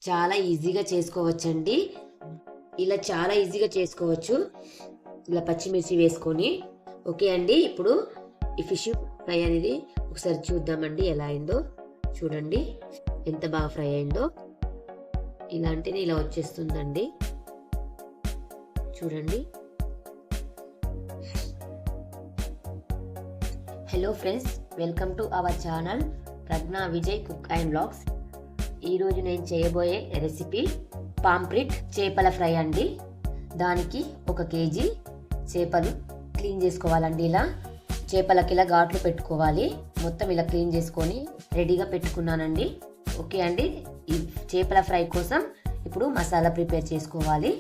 చాలా ఈజీగా చేసుకోవచ్చండి. ఇలా చాలా ఈజీగా చేసుకోవచ్చు. ఇలా పచ్చిమిర్చి వేసుకొని. ఓకే అండి, ఇప్పుడు ఈ ఫిష్ ఫ్రై అనేది ఒకసారి చూద్దామండి ఎలా అయిందో. చూడండి ఎంత బాగా ఫ్రై అయిందో. ఇలాంటిది ఇలా వచ్చేస్తుందండి. చూడండి. Hello friends, welcome to our channel Pragna Vijay cook and blogs. ఈరోజు నేను చేయబోయే రెసిపీ పాంప్రిట్ చేపల ఫ్రై అండి. దానికి 1 కేజీ చేపలు క్లీన్ చేసుకోవాలండి. ఇలా చేపలకి ఇలా ఘాట్లు పెట్టుకోవాలి. మొత్తం ఇలా క్లీన్ చేసుకొని రెడీగా పెట్టుకున్నానండి. ఓకే అండి, ఈ చేపల ఫ్రై కోసం ఇప్పుడు మసాలా ప్రిపేర్ చేసుకోవాలి.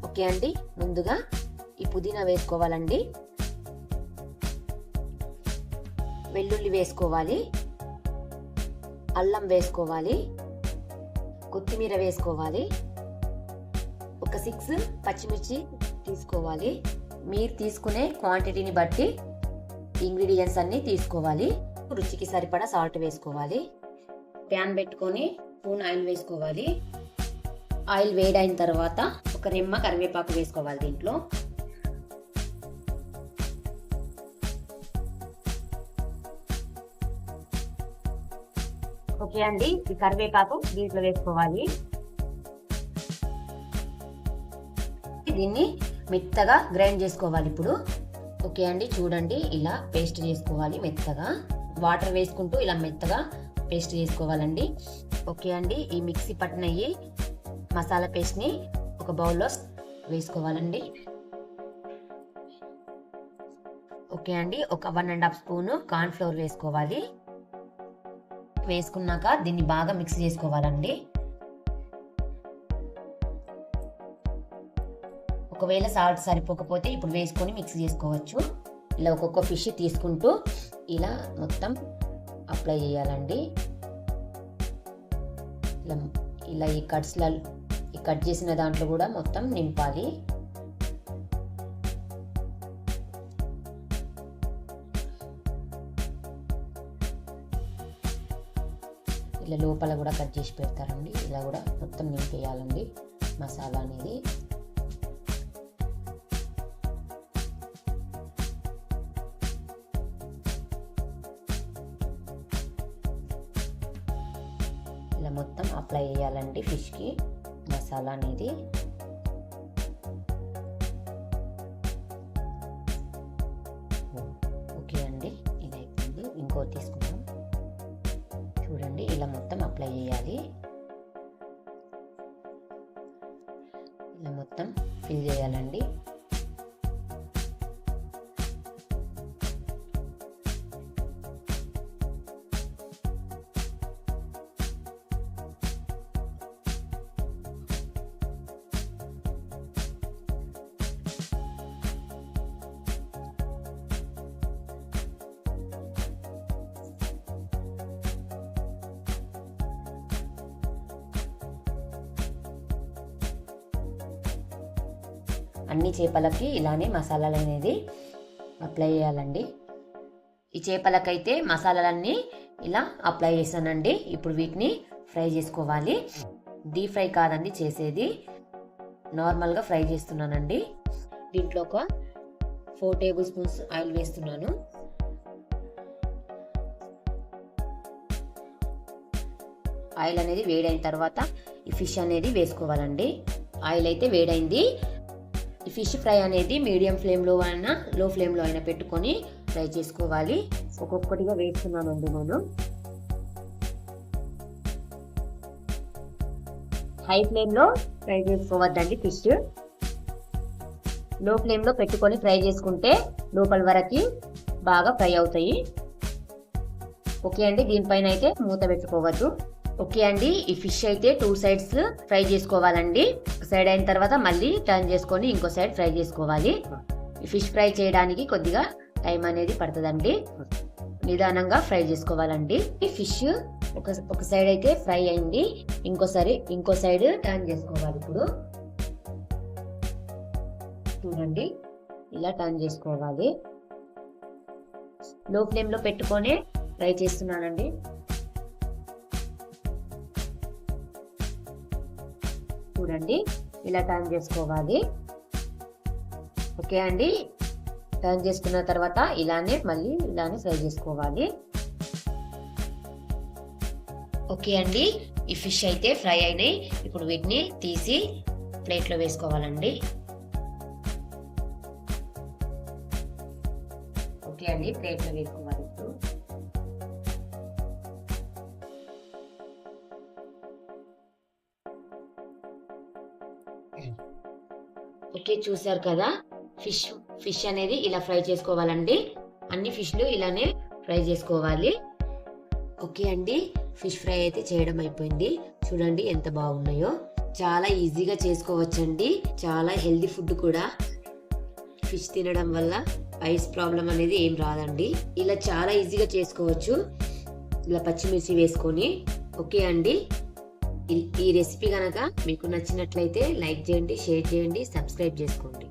ఓకే అండి, ముందుగా ఈ పుదీనా వేసుకోవాలండి, వెల్లుల్లి వేసుకోవాలి, అల్లం వేసుకోవాలి, కొత్తిమీర వేసుకోవాలి, ఒక 6 పచ్చిమిర్చి తీసుకోవాలి. మీరు తీసుకునే క్వాంటిటీని బట్టి ఇంగ్రీడియంట్స్ అన్ని తీసుకోవాలి. రుచికి సరిపడా సాల్ట్ వేసుకోవాలి. ప్యాన్ పెట్టుకొని స్పూన్ ఆయిల్ వేసుకోవాలి. ఆయిల్ వేడైన తర్వాత ఒక రెమ్మ కరివేపాకు వేసుకోవాలి దీంట్లో. ఓకే అండి, ఈ కరివేపాకు దీంట్లో వేసుకోవాలి. దీన్ని మెత్తగా గ్రైండ్ చేసుకోవాలి ఇప్పుడు. ఓకే అండి, చూడండి ఇలా పేస్ట్ చేసుకోవాలి మెత్తగా. వాటర్ వేసుకుంటూ ఇలా మెత్తగా పేస్ట్ చేసుకోవాలండి. ఓకే అండి, ఈ మిక్సీ పట్టిన ఈ మసాలా పేస్ట్ని ఒక బౌల్లో వేసుకోవాలండి. ఓకే అండి, ఒక 1.5 స్పూన్ కార్న్ ఫ్లోర్ వేసుకోవాలి. వేసుకున్నాక దీన్ని బాగా మిక్స్ చేసుకోవాలండి. ఒకవేళ సాల్ట్ సరిపోకపోతే ఇప్పుడు వేసుకొని మిక్స్ చేసుకోవచ్చు. ఇలా ఒక్కొక్క ఫిష్ తీసుకుంటూ ఇలా మొత్తం అప్లై చేయాలండి. ఇలా ఈ కట్ చేసిన దాంట్లో కూడా మొత్తం నింపాలి. ఇలా లోపల కూడా కట్ చేసి పెడతారండి. ఇలా కూడా మొత్తం నింపేయాలండి మసాలా అనేది. ఇలా మొత్తం అప్లై చేయాలండి ఫిష్కి మసాలా అనేది. ఓకే అండి, ఇది అయిపోయింది. ఇంకో తీసుకుందాం. చూడండి ఇలా మొత్తం అప్లై చేయాలి. ఇలా మొత్తం ఫిల్ చేయాలండి. అన్ని చేపలకి ఇలానే మసాలాలు అనేది అప్లై చేయాలండి. ఈ చేపలకైతే మసాలాలన్నీ ఇలా అప్లై చేశానండి. ఇప్పుడు వీటిని ఫ్రై చేసుకోవాలి. డీప్ ఫ్రై కాదండి చేసేది, నార్మల్గా ఫ్రై చేస్తున్నానండి. దీంట్లో ఒక 4 టేబుల్ స్పూన్స్ ఆయిల్ వేస్తున్నాను. ఆయిల్ అనేది వేడైన తర్వాత ఈ ఫిష్ అనేది వేసుకోవాలండి. ఆయిల్ అయితే వేడైంది. ఈ ఫిష్ ఫ్రై అనేది మీడియం ఫ్లేమ్లో అయినా లో ఫ్లేమ్లో అయినా పెట్టుకొని ఫ్రై చేసుకోవాలి. ఒక్కొక్కటిగా వేస్తున్నానండి నేను. హై ఫ్లేమ్లో ఫ్రై చేసుకోవద్దండి ఫిష్. లో ఫ్లేమ్లో పెట్టుకొని ఫ్రై చేసుకుంటే లోపల వరకు బాగా ఫ్రై అవుతాయి. ఓకే అండి, దీనిపైన అయితే మూత పెట్టుకోవద్దు. ఓకే అండి, ఈ ఫిష్ అయితే 2 సైడ్స్ ఫ్రై చేసుకోవాలండి. ఒక సైడ్ అయిన తర్వాత మళ్ళీ టర్న్ చేసుకొని ఇంకో సైడ్ ఫ్రై చేసుకోవాలి. ఈ ఫిష్ ఫ్రై చేయడానికి కొద్దిగా టైం అనేది పడుతుందండి. నిదానంగా ఫ్రై చేసుకోవాలండి. ఈ ఫిష్ ఒక సైడ్ అయితే ఫ్రై అయింది. ఇంకో సైడ్ టర్న్ చేసుకోవాలి. ఇప్పుడు చూడండి ఇలా టర్న్ చేసుకోవాలి. లో ఫ్లేమ్లో పెట్టుకొని ఫ్రై చేస్తున్నానండి. చూడండి ఇలా టర్న్ చేసుకోవాలి. ఓకే అండి, టర్న్ చేసుకున్న తర్వాత ఇలానే ఫ్రై చేసుకోవాలి. ఓకే అండి, ఈ ఫిష్ అయితే ఫ్రై అయినాయి. ఇప్పుడు వీటిని తీసి ప్లేట్లో వేసుకోవాలండి. ఓకే అండి, ప్లేట్లో వేసుకోవాలి. ఇప్పుడు ఓకే, చూసారు కదా, ఫిష్ అనేది ఇలా ఫ్రై చేసుకోవాలండి. అన్ని ఫిష్లు ఇలానే ఫ్రై చేసుకోవాలి. ఓకే అండి, ఫిష్ ఫ్రై అయితే చేయడం అయిపోయింది. చూడండి ఎంత బాగున్నాయో. చాలా ఈజీగా చేసుకోవచ్చండి. చాలా హెల్దీ ఫుడ్ కూడా. ఫిష్ తినడం వల్ల ఐస్ ప్రాబ్లం అనేది ఏం రాదండి. ఇలా చాలా ఈజీగా చేసుకోవచ్చు, ఇలా పచ్చిమిర్చి వేసుకొని. ఓకే అండి, ఈ రెసిపీ కనుక మీకు నచ్చినట్లయితే లైక్ చేయండి, షేర్ చేయండి, సబ్స్క్రైబ్ చేసుకోండి.